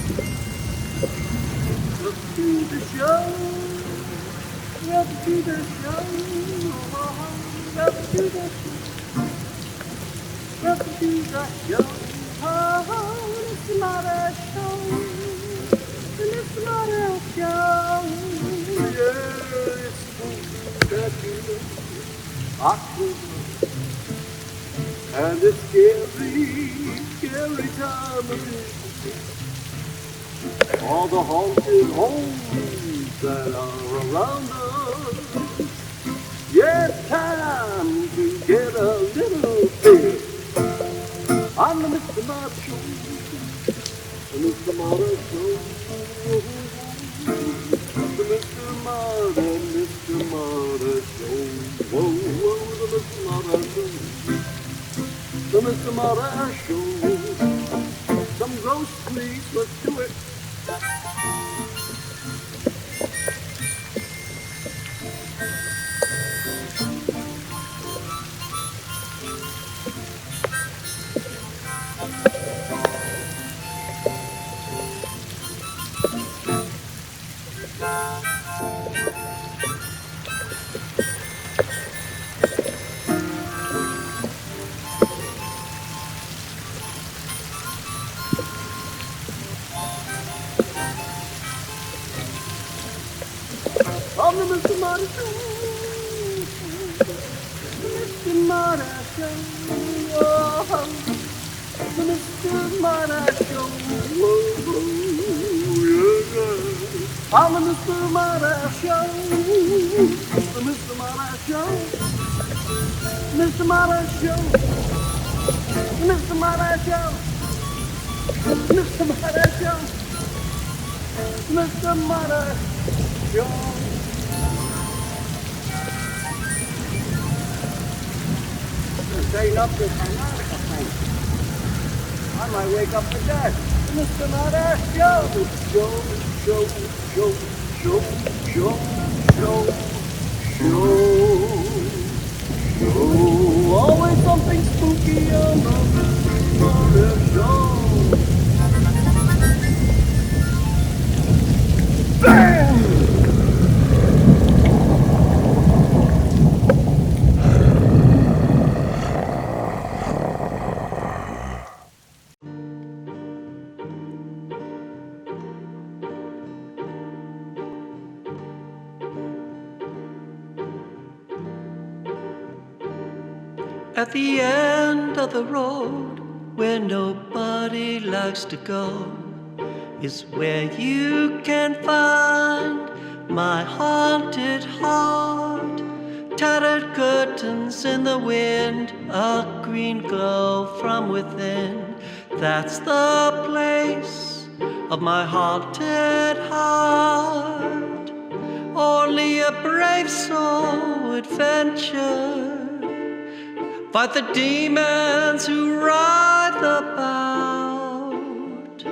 Welcome to the show. Welcome to the show. Welcome to the show. Welcome to the show. Oh, it's the Marty Show. And it's the Marty Show. Yeah, it's spectacular. October. And it's scary, scary time of year. All the haunted homes that are around us. Yeah, it's time to get a little bit. I'm the Mr. Marty Show. The Mr. Marty Show. The Mr. Marty Show. Whoa, whoa, the Mr. Marty Show. The Mr. Marty Show. Some ghost, please, let's do it. I'm the Mr. Marty Show. The Mr. Marty Show. Oh, the Mr. Marty Show. Oh, yeah. I'm the Mr. Marty Show. The Mr. Marty Show. Mr. Marty Show. Mr. Marty Show. Mr. Marty Show. Mr. Marty Show. Staying up this harmonica thing. I might wake up the dead. Mr. Marty Show. Show, show, show, show, show, show, show. Always something spooky on the Marty Show. Bam! At the end of the road, where nobody likes to go, is where you can find my haunted heart. Tattered curtains in the wind, a green glow from within. That's the place of my haunted heart. Only a brave soul would venture, fight the demons who ride the bout,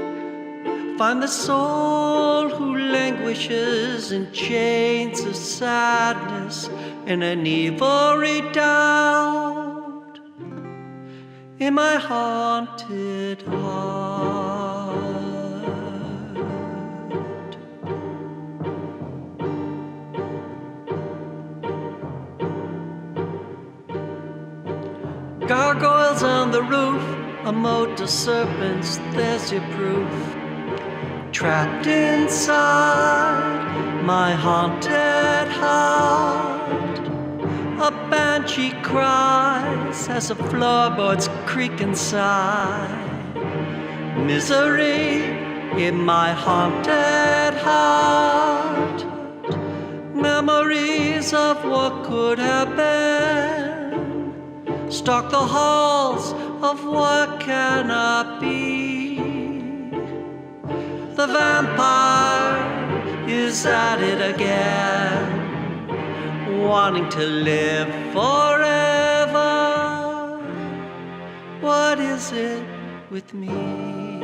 find the soul who languishes in chains of sadness in an evil redoubt in my haunted heart. Gargoyles on the roof, a moat of serpents, there's your proof. Trapped inside my haunted heart, a banshee cries as the floorboards creak inside. Misery in my haunted heart, memories of what could have been stalk the halls of what cannot be. The vampire is at it again, wanting to live forever. What is it with me?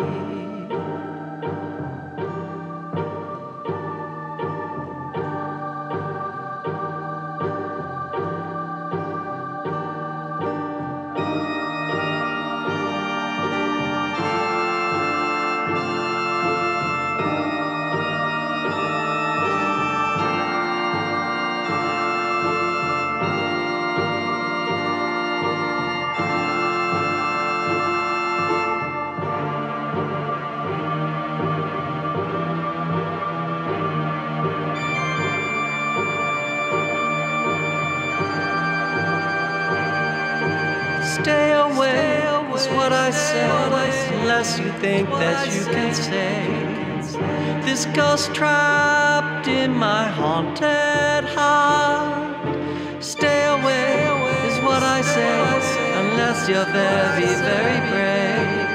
Stay away is what I say, unless you think that you can say. This ghost trapped in my haunted heart. Stay away is what I say, unless you're very, very brave.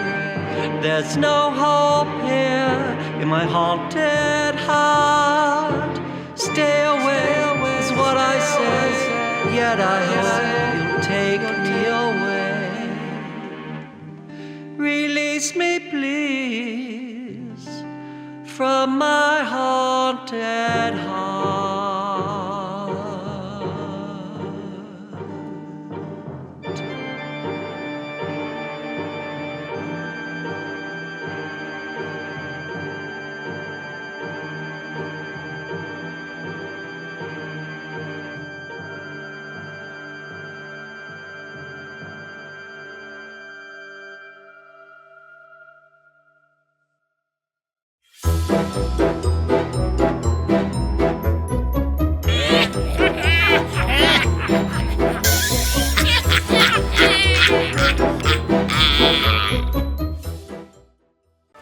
There's no hope here in my haunted heart. Stay away is what I say, yet I hope you'll take me away. Release me, please, from my haunted heart.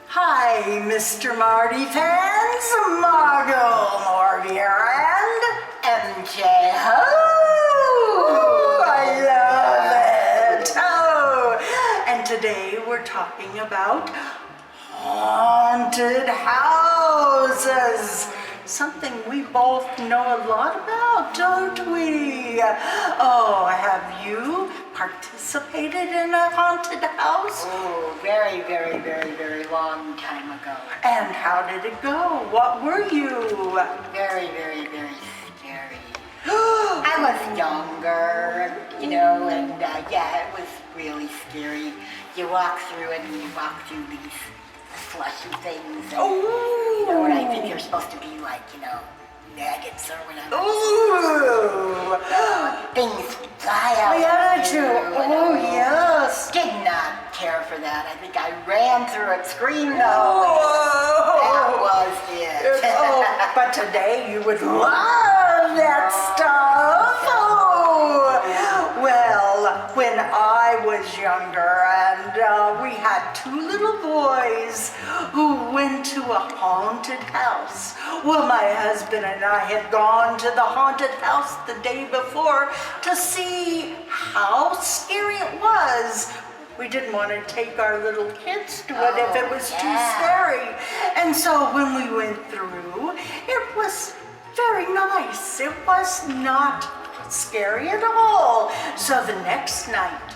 Hi, Mr. Marty fans, Margot Moore here, and MJ. Oh, I love it. Oh, and today we're talking about haunted houses. Something we both know a lot about, don't we? Oh, have you participated in a haunted house? Oh, very, very, very, very long time ago. And how did it go? What were you? Very, very, very scary. I was younger, you know, and yeah, it was really scary. You walk through it and you walk through these slushy things. And, you know, and I think they're supposed to be like, you know, maggots or whatever. Ooh! Things fly out. Yeah, too. Oh, yes. Did not care for that. I think I ran through it, screamed Oh. all. That was it. Oh, but today you would love that stuff. Oh, well, when I was younger and we had two little boys who went to a haunted house. Well, my husband and I had gone to the haunted house the day before to see how scary it was. We didn't want to take our little kids to it if it was too scary. And so when we went through, it was very nice. It was not scary at all. So the next night,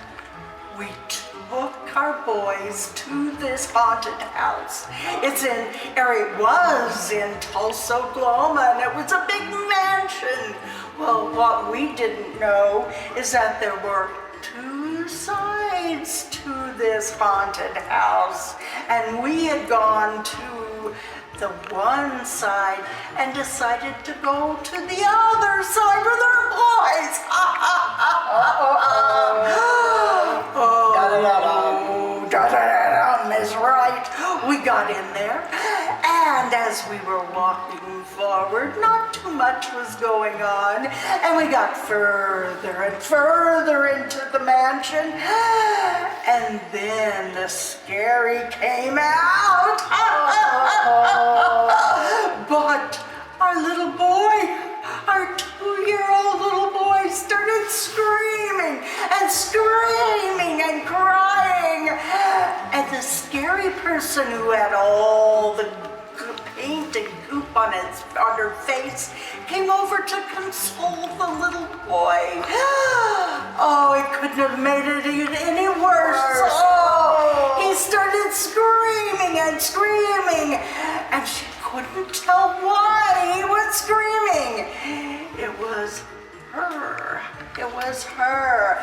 we took our boys to this haunted house. It was in Tulsa, Oklahoma, and it was a big mansion. Well, what we didn't know is that there were two sides to this haunted house, and we had gone to the one side and decided to go to the other side with our boys. Da-da-da-dum is right. We got in there, and as we were walking forward, not too much was going on, and we got further and further into the mansion, and then the scary came out. But our little boy, our 2-year-old little boy, started screaming and screaming and crying. And the scary person who had all the paint and goop on her face came over to console the little boy. Oh, he couldn't have made it any worse. Oh, he started screaming and screaming, and she couldn't tell why he was screaming. It was her. It was her.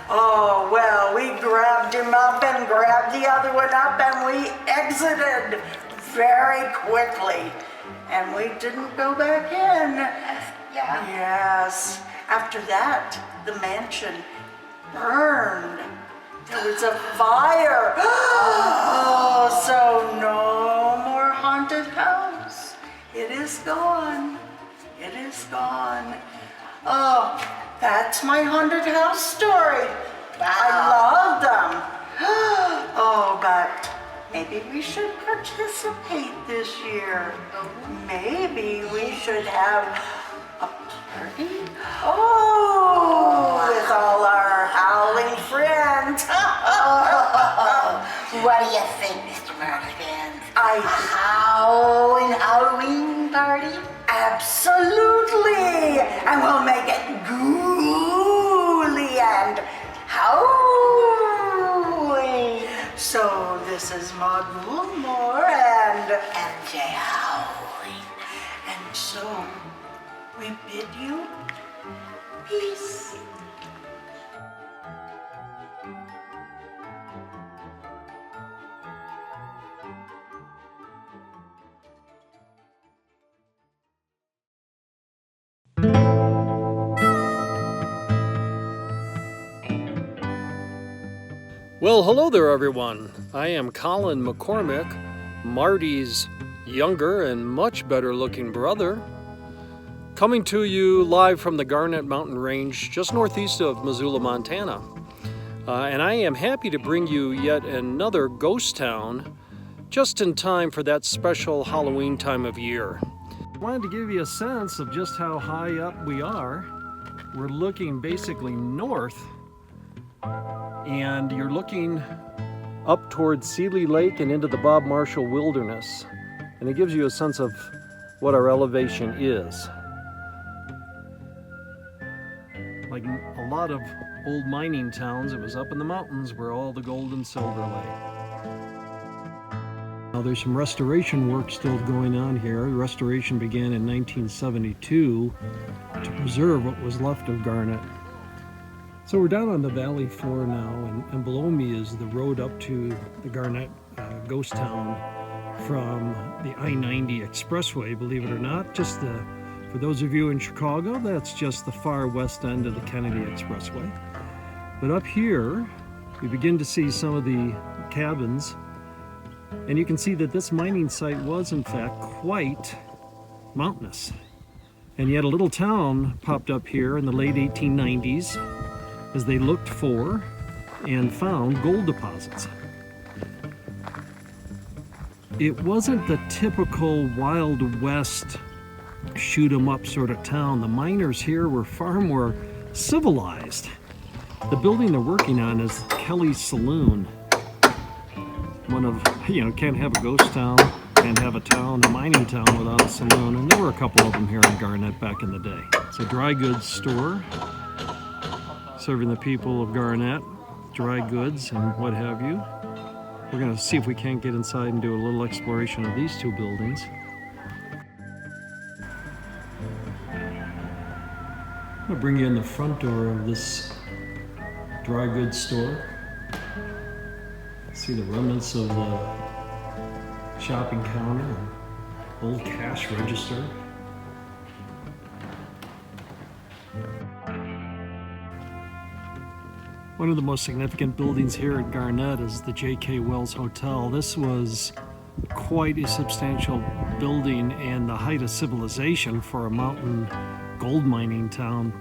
Oh, well, we grabbed him up and grabbed the other one up, and we exited very quickly. And we didn't go back in. Yeah. Yes. After that, the mansion burned. There was a fire. Oh, so no more haunted house. It is gone. It is gone. Oh, that's my haunted house story. I love them. Oh, but maybe we should participate this year. Maybe we should have a party. Oh, with all our howling friends. What do you think, Mr. Marty Fans? I Halloween party? absolutely, and we'll make it ghouly and howling. So this is Maud Moore and MJ Howling. And so we bid you peace. Well, hello there, everyone. I am Colin McCormick, Marty's younger and much better looking brother, coming to you live from the Garnet Mountain Range just northeast of Missoula, Montana. And I am happy to bring you yet another ghost town just in time for that special Halloween time of year. I wanted to give you a sense of just how high up we are. We're looking basically north, and you're looking up towards Seeley Lake and into the Bob Marshall Wilderness. And it gives you a sense of what our elevation is. Like a lot of old mining towns, it was up in the mountains where all the gold and silver lay. Now there's some restoration work still going on here. The restoration began in 1972 to preserve what was left of Garnet. So we're down on the valley floor now, and below me is the road up to the Garnet ghost town from the I-90 expressway, believe it or not. For those of you in Chicago, that's just the far west end of the Kennedy Expressway. But up here, we begin to see some of the cabins, and you can see that this mining site was in fact quite mountainous. And yet a little town popped up here in the late 1890s as they looked for and found gold deposits. It wasn't the typical Wild West shoot 'em up sort of town. The miners here were far more civilized. The building they're working on is Kelly's Saloon. One of, can't have a ghost town, can't have a mining town without a saloon, and there were a couple of them here in Garnet back in the day. It's a dry goods store, serving the people of Garnet, dry goods and what have you. We're going to see if we can't get inside and do a little exploration of these two buildings. I'm going to bring you in the front door of this dry goods store. See the remnants of the shopping counter and old cash register. One of the most significant buildings here at Garnet is the J.K. Wells Hotel. This was quite a substantial building and the height of civilization for a mountain gold mining town.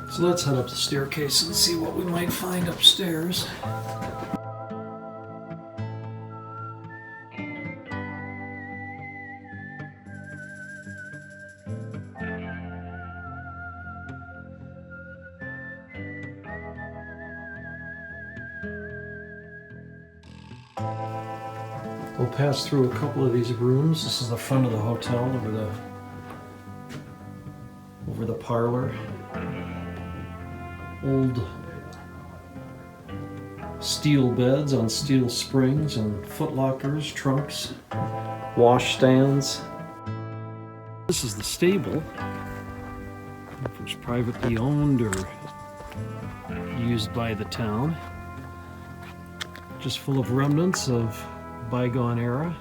So let's head up the staircase and see what we might find upstairs. We'll pass through a couple of these rooms. This is the front of the hotel over the parlor. Old steel beds on steel springs and footlockers, trunks, wash stands. This is the stable. If it was privately owned or used by the town. Just full of remnants of bygone era.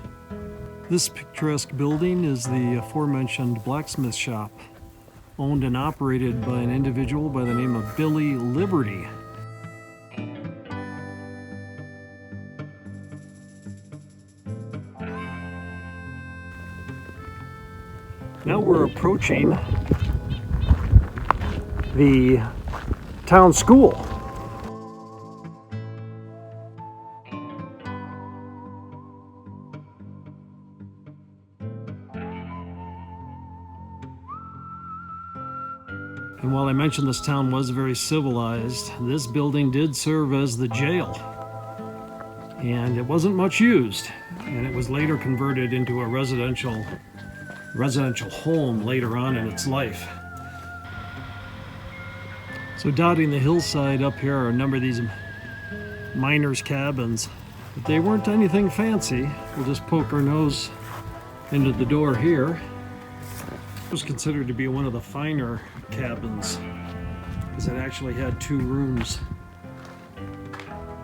This picturesque building is the aforementioned blacksmith shop, owned and operated by an individual by the name of Billy Liberty. Now we're approaching the town school. And while I mentioned this town was very civilized, this building did serve as the jail. And it wasn't much used, and it was later converted into a residential home later on in its life. So dotting the hillside up here are a number of these miners' cabins, but they weren't anything fancy. We'll just poke our nose into the door here. It was considered to be one of the finer cabins because it actually had 2 rooms.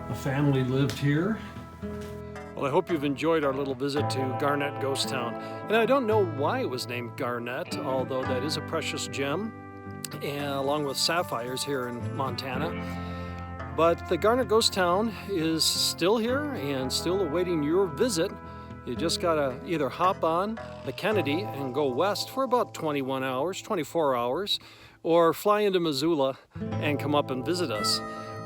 A family lived here. Well, I hope you've enjoyed our little visit to Garnett Ghost Town. And I don't know why it was named Garnett, although that is a precious gem, and along with sapphires here in Montana. But the Garnett Ghost Town is still here and still awaiting your visit. You just gotta either hop on the Kennedy and go west for about 21 hours, 24 hours, or fly into Missoula and come up and visit us.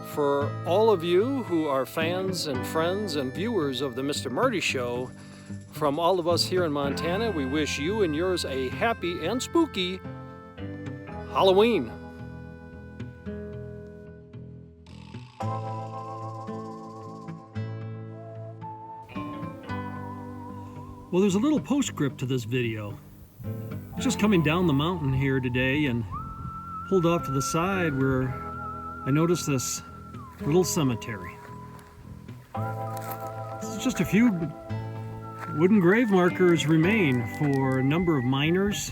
For all of you who are fans and friends and viewers of the Mr. Marty Show, from all of us here in Montana, we wish you and yours a happy and spooky Halloween. Well, there's a little postscript to this video. I was just coming down the mountain here today and pulled off to the side where I noticed this little cemetery. This is just a few wooden grave markers remain for a number of miners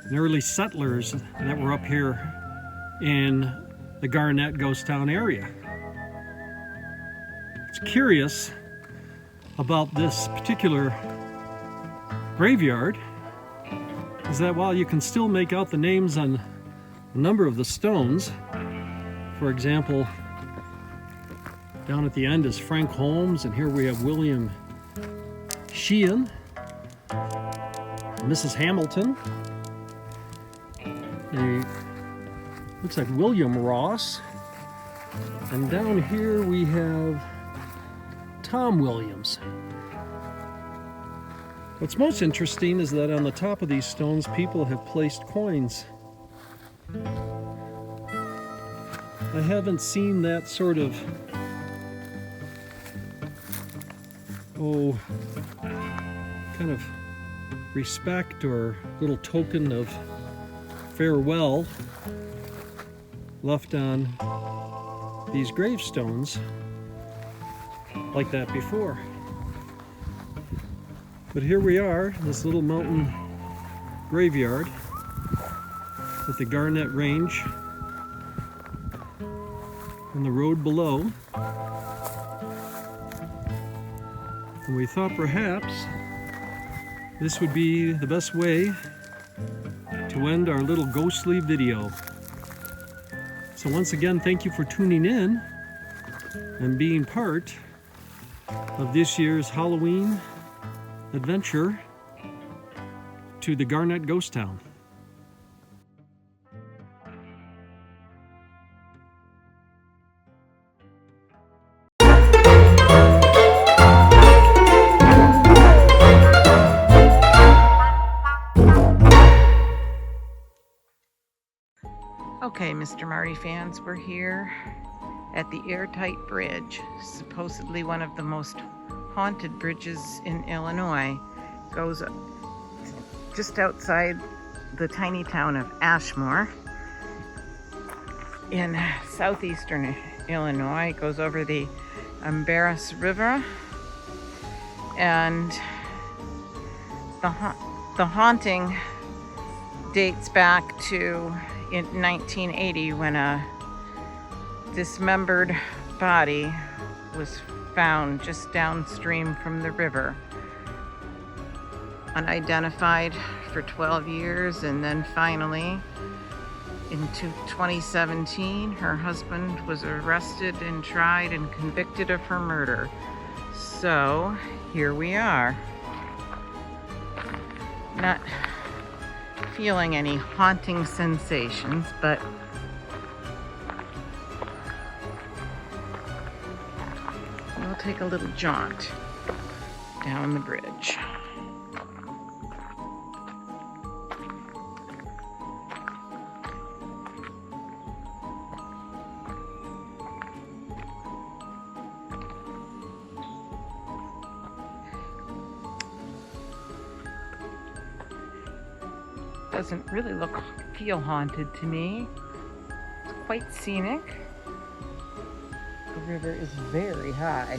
and early settlers that were up here in the Garnett Ghost Town area. It's curious about this particular graveyard is that while you can still make out the names on a number of the stones, for example, down at the end is Frank Holmes, and here we have William Sheehan, Mrs. Hamilton, looks like William Ross, and down here we have Tom Williams. What's most interesting is that on the top of these stones, people have placed coins. I haven't seen that sort of, kind of respect or little token of farewell left on these gravestones like that before. But here we are, this little mountain graveyard with the Garnett Range and the road below. And we thought perhaps this would be the best way to end our little ghostly video. So once again, thank you for tuning in and being part of this year's Halloween adventure to the Garnett Ghost Town. Okay, Mr. Marty fans, we're here at the Airtight Bridge, supposedly one of the most haunted bridges in Illinois. Goes just outside the tiny town of Ashmore. in southeastern Illinois. It goes over the Embarrass River, and the haunting dates back to in 1980 when a dismembered body was found just downstream from the river, unidentified for 12 years, and then finally in 2017 her husband was arrested and tried and convicted of her murder. So here we are. Not feeling any haunting sensations, but we'll take a little jaunt down the bridge. Doesn't really feel haunted to me. It's quite scenic. The river is very high.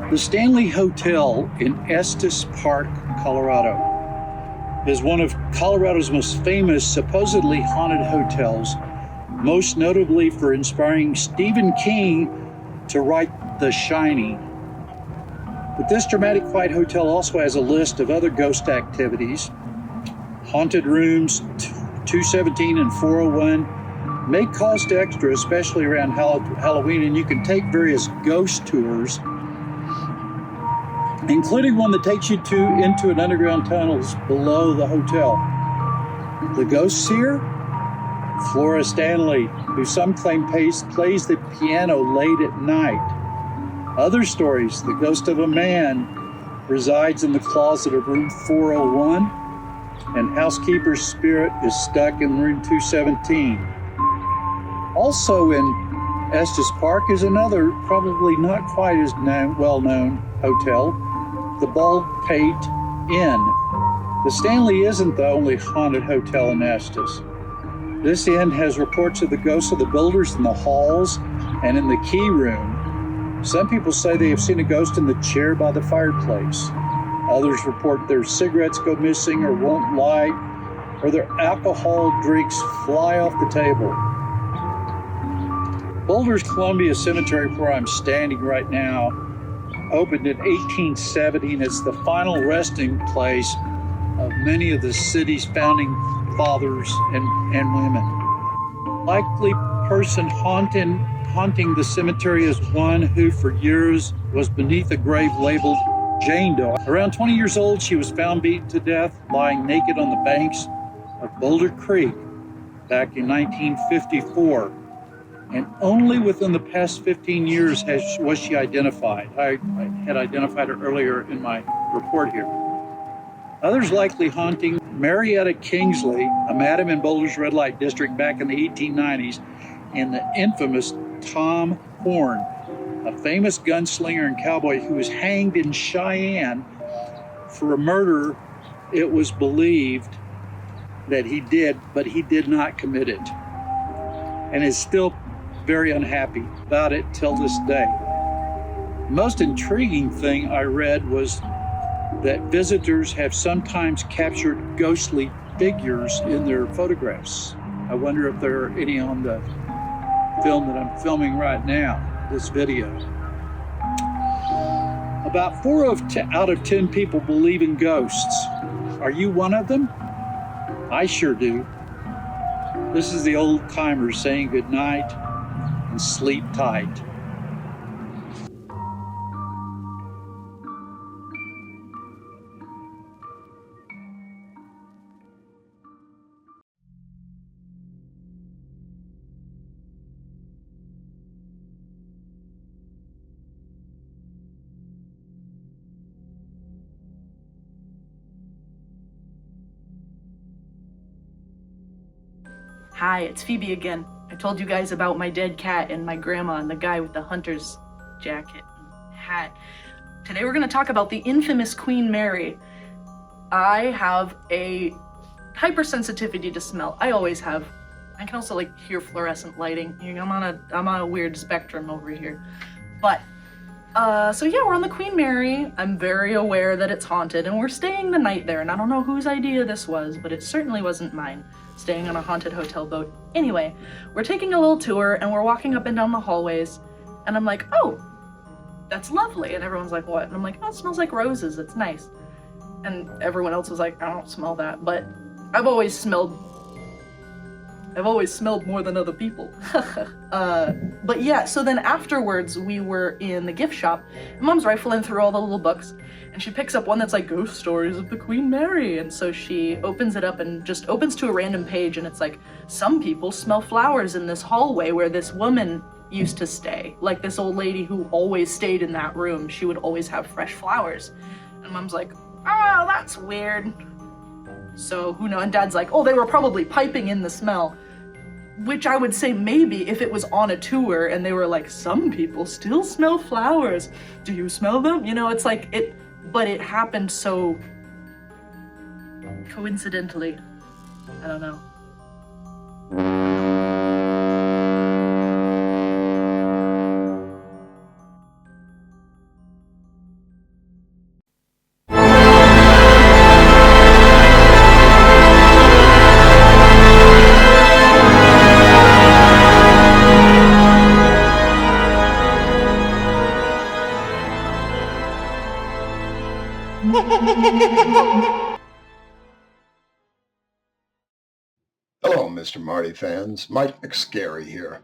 The Stanley Hotel in Estes Park, Colorado, is one of Colorado's most famous supposedly haunted hotels, most notably for inspiring Stephen King to write The Shining. But this dramatic quiet hotel also has a list of other ghost activities. Haunted rooms 217 and 401 may cost extra, especially around Halloween, and you can take various ghost tours, including one that takes you into an underground tunnels below the hotel. The ghosts here? Flora Stanley, who some claim plays the piano late at night. Other stories, the ghost of a man resides in the closet of room 401, and housekeeper's spirit is stuck in room 217. Also in Estes Park is another, probably not quite as well-known hotel, the Baldpate Inn. The Stanley isn't the only haunted hotel in Estes. This inn has reports of the ghosts of the builders in the halls and in the key room. Some people say they have seen a ghost in the chair by the fireplace. Others report their cigarettes go missing or won't light, or their alcohol drinks fly off the table. Boulder's Columbia Cemetery, where I'm standing right now, opened in 1870, and it's the final resting place of many of the city's founding fathers and women. Likely person haunting the cemetery is one who for years was beneath a grave labeled Jane Doe. Around 20 years old, she was found beaten to death, lying naked on the banks of Boulder Creek back in 1954. And only within the past 15 years was she identified. I had identified her earlier in my report here. Others likely haunting Marietta Kingsley, a madam in Boulder's red light district back in the 1890s, and the infamous Tom Horn, a famous gunslinger and cowboy who was hanged in Cheyenne for a murder it was believed that he did, but he did not commit it, and is still very unhappy about it till this day. The most intriguing thing I read was that visitors have sometimes captured ghostly figures in their photographs. I wonder if there are any on the film that I'm filming right now, this video. About 4 out of 10 people believe in ghosts. Are you one of them? I sure do. This is the old timer saying good night and sleep tight. Hi, it's Phoebe again. I told you guys about my dead cat and my grandma and the guy with the hunter's jacket and hat. Today we're going to talk about the infamous Queen Mary. I have a hypersensitivity to smell. I always have. I can also hear fluorescent lighting. I'm on a weird spectrum over here. But so yeah, we're on the Queen Mary. I'm very aware that it's haunted, and we're staying the night there. And I don't know whose idea this was, but it certainly wasn't mine, staying on a haunted hotel boat. Anyway, we're taking a little tour, and we're walking up and down the hallways, and I'm like, oh, that's lovely. And everyone's like, what? And I'm like, oh, it smells like roses. It's nice. And everyone else was like, I don't smell that. But I've always smelled more than other people. But yeah, so then afterwards we were in the gift shop. Mom's rifling through all the little books, and she picks up one that's like Ghost Stories of the Queen Mary. And so she opens it up and just opens to a random page, and it's like, some people smell flowers in this hallway where this woman used to stay. Like this old lady who always stayed in that room. She would always have fresh flowers. And Mom's like, oh, that's weird. So who knows? And Dad's like, oh, they were probably piping in the smell. Which I would say maybe if it was on a tour and they were like, some people still smell flowers. Do you smell them? It's like it, but it happened so coincidentally. I don't know. Hello, Mr. Marty fans. Mike McScary here.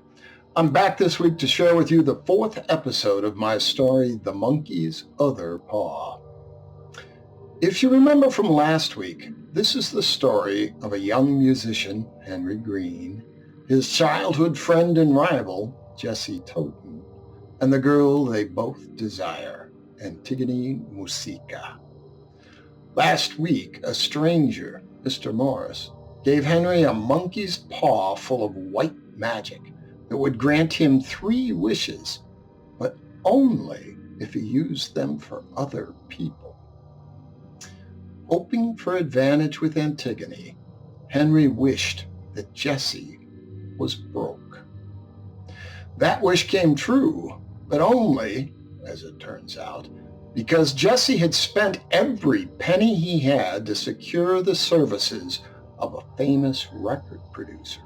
I'm back this week to share with you the 4th episode of my story, The Monkey's Other Paw. If you remember from last week, this is the story of a young musician, Henry Green, his childhood friend and rival, Jessie Toten, and the girl they both desire, Antigone Musica. Last week, a stranger, Mr. Morris, gave Henry a monkey's paw full of white magic that would grant him 3 wishes, but only if he used them for other people. Hoping for advantage with Antigone, Henry wished that Jessie was broke. That wish came true, but only, as it turns out, because Jessie had spent every penny he had to secure the services of a famous record producer.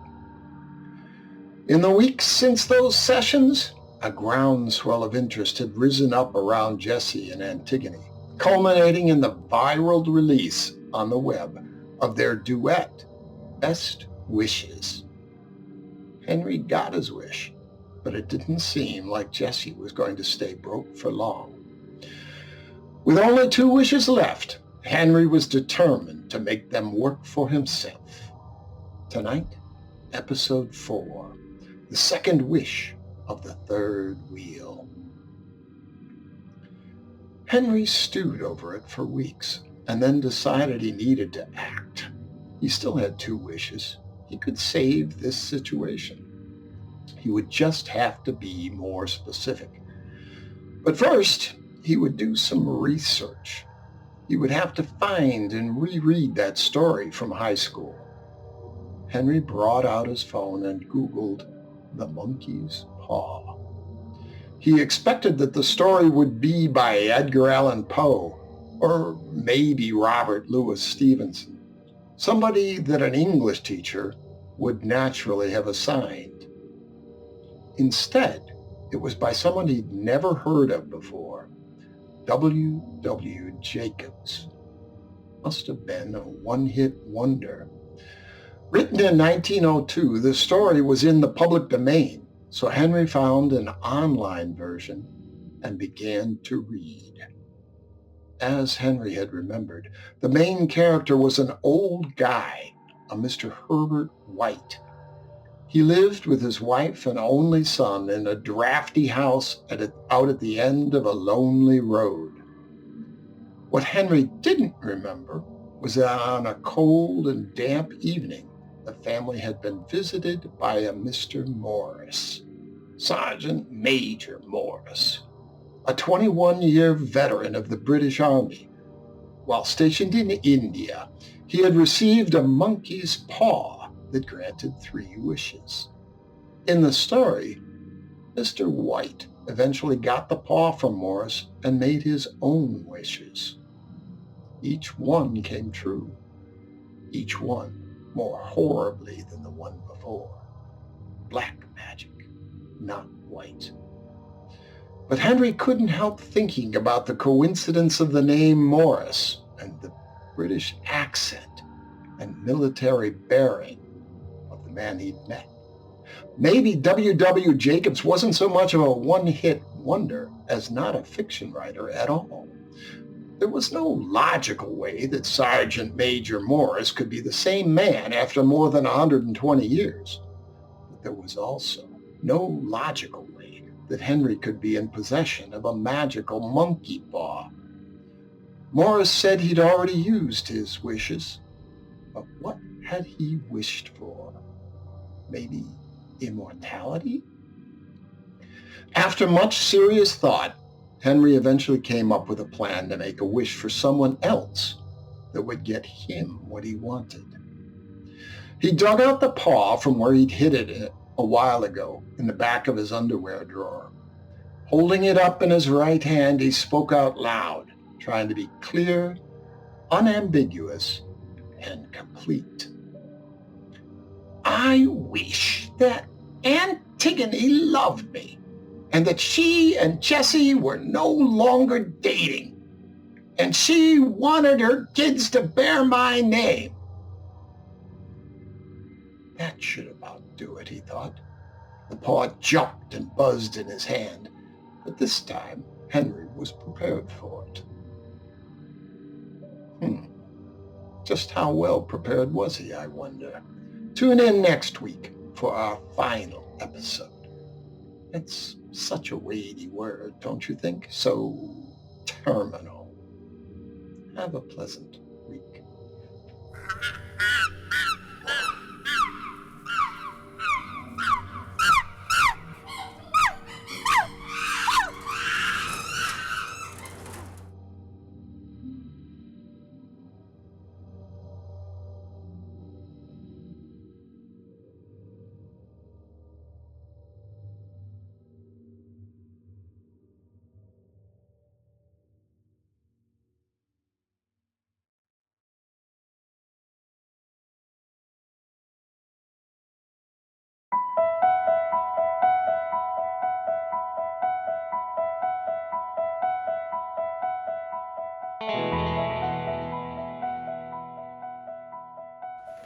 In the weeks since those sessions, a groundswell of interest had risen up around Jessie and Antigone, culminating in the viral release on the web of their duet, Best Wishes. Henry got his wish, but it didn't seem like Jessie was going to stay broke for long. With only 2 wishes left, Henry was determined to make them work for himself. Tonight, episode 4, the second wish of the third wheel. Henry stewed over it for weeks and then decided he needed to act. He still had 2 wishes. He could save this situation. He would just have to be more specific. But first, he would do some research. He would have to find and reread that story from high school. Henry brought out his phone and Googled The Monkey's Paw. He expected that the story would be by Edgar Allan Poe, or maybe Robert Louis Stevenson, somebody that an English teacher would naturally have assigned. Instead, it was by someone he'd never heard of before, W. Jacobs. Must have been a one-hit wonder. Written in 1902, the story was in the public domain, so Henry found an online version and began to read. As Henry had remembered, the main character was an old guy, a Mr. Herbert White. He lived with his wife and only son in a drafty house out at the end of a lonely road. What Henry didn't remember was that on a cold and damp evening, the family had been visited by a Mr. Morris, Sergeant Major Morris, a 21-year veteran of the British Army. While stationed in India, he had received a monkey's paw that granted 3 wishes. In the story, Mr. White eventually got the paw from Morris and made his own wishes. Each one came true, each one more horribly than the one before. Black magic, not white. But Henry couldn't help thinking about the coincidence of the name Morris and the British accent and military bearing of the man he'd met. Maybe W. Jacobs wasn't so much of a one-hit wonder as not a fiction writer at all. There was no logical way that Sergeant Major Morris could be the same man after more than 120 years. But there was also no logical way that Henry could be in possession of a magical monkey paw. Morris said he'd already used his wishes, but what had he wished for? Maybe immortality? After much serious thought, Henry eventually came up with a plan to make a wish for someone else that would get him what he wanted. He dug out the paw from where he'd hidden it a while ago in the back of his underwear drawer. Holding it up in his right hand, he spoke out loud, trying to be clear, unambiguous, and complete. I wish that Antigone loved me, and that she and Jesse were no longer dating, and she wanted her kids to bear my name. That should about do it, he thought. The paw jumped and buzzed in his hand, but this time Henry was prepared for it. Just how well prepared was he, I wonder? Tune in next week for our final episode. It's such a weighty word, don't you think? So terminal. Have a pleasant week.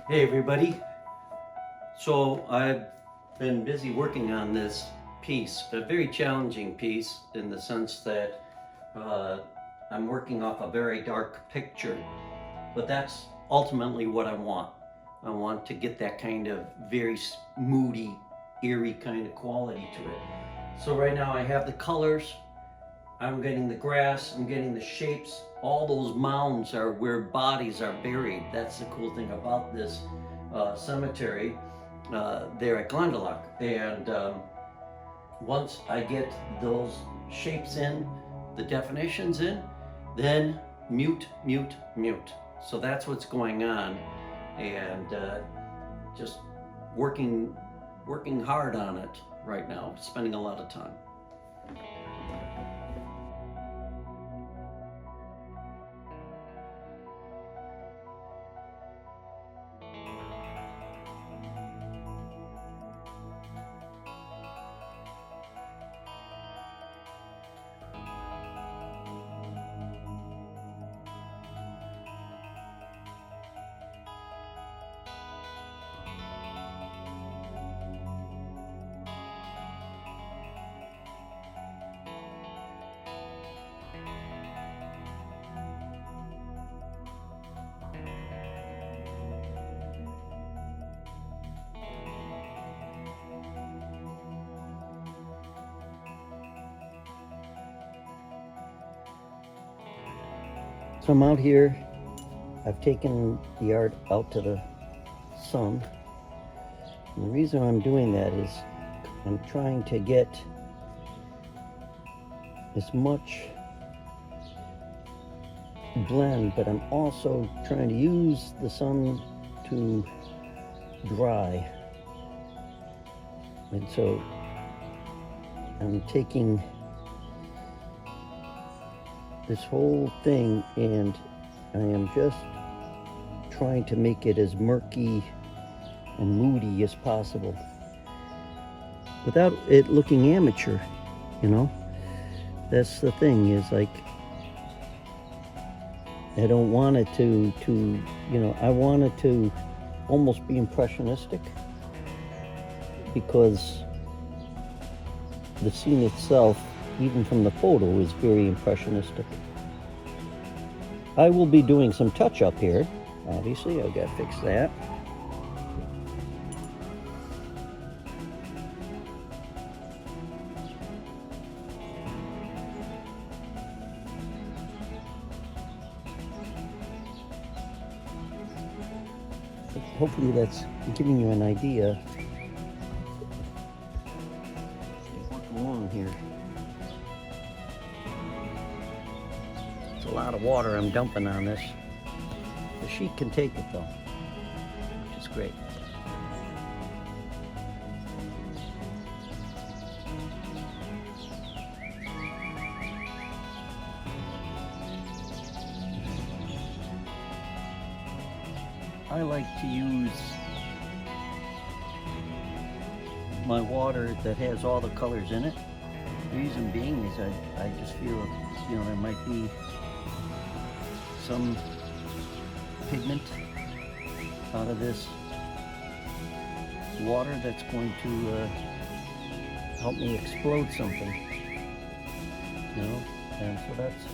Hey everybody. So I've been busy working on this piece, a very challenging piece in the sense that I'm working off a very dark picture, but that's ultimately what I want. I want to get that kind of very moody, eerie kind of quality to it. So right now I have the colors, I'm getting the grass, I'm getting the shapes. All those mounds are where bodies are buried. That's the cool thing about this cemetery there at Glendalough. And once I get those shapes in, the definitions in, then mute. So that's what's going on, and just working hard on it right now, spending a lot of time. So I'm out here, I've taken the art out to the sun, And the reason I'm doing that is I'm trying to get as much blend, but I'm also trying to use the sun to dry. And so I'm taking this whole thing and I am just trying to make it as murky and moody as possible without it looking amateur, you know? That's the thing, is like, I don't want it to you know, I want it to almost be impressionistic, because the scene itself, even from the photo, is very impressionistic. I will be doing some touch-up here. Obviously, I've got to fix that. Hopefully that's giving you an idea. Work along here. It's a lot of water I'm dumping on this. The sheet can take it though, which is great. I like to use my water that has all the colors in it. The reason being is I just feel, you know, there might be some pigment out of this water that's going to help me explode something, you know, and so that's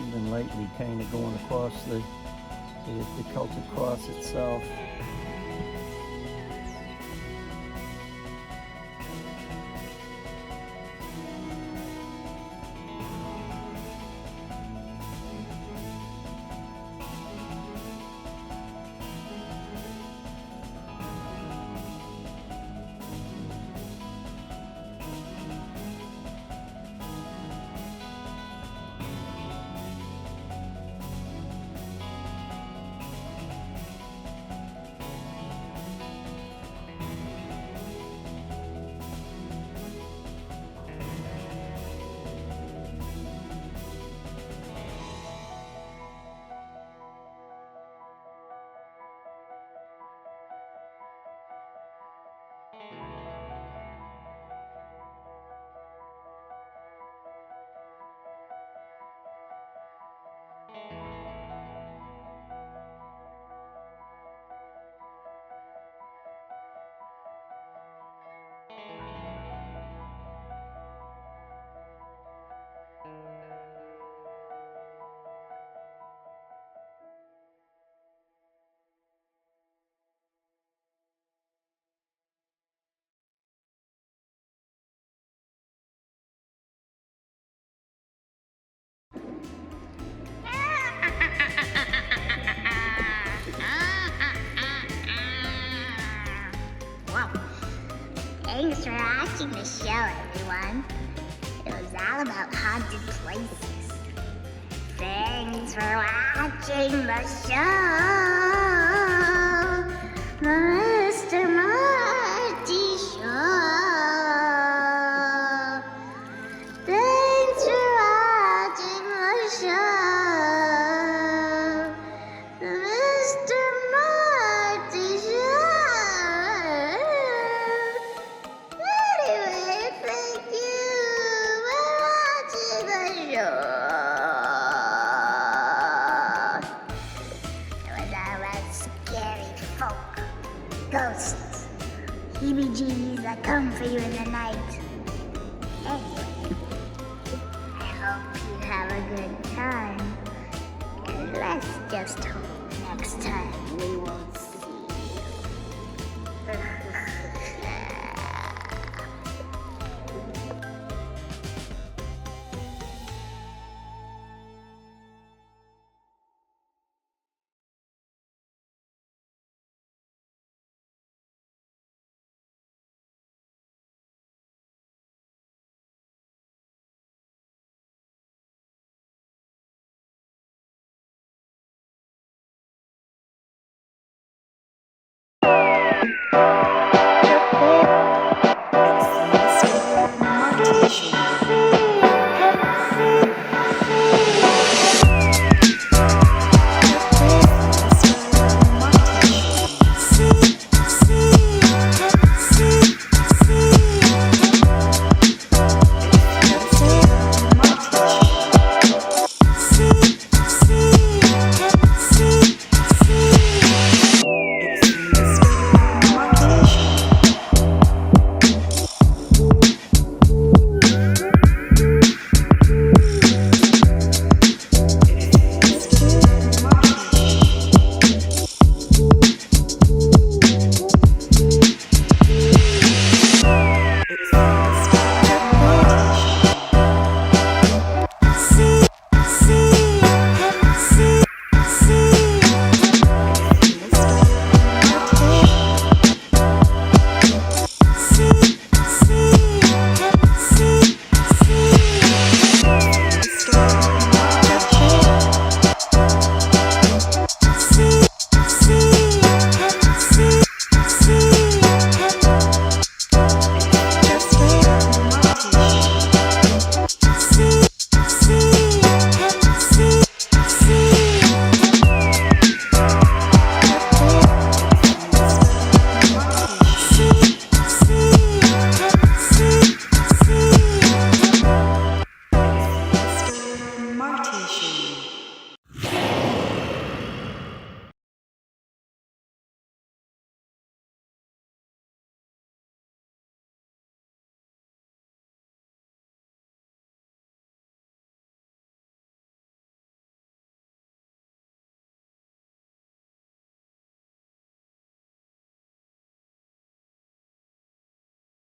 even lightly kind of going across the Celtic cross itself. Well, thanks for watching the show, everyone. It was all about haunted places. Thanks for watching the show, the Mr. Marty Show. Thanks for watching the show, the Mr. Marty Show. Anyway, thank you for watching the show. It was all about scary folk, ghosts, heebie-jeebies that come for you in the night. Anyway, I hope you have a good time. And let's just hope next time we won't see you. Bye.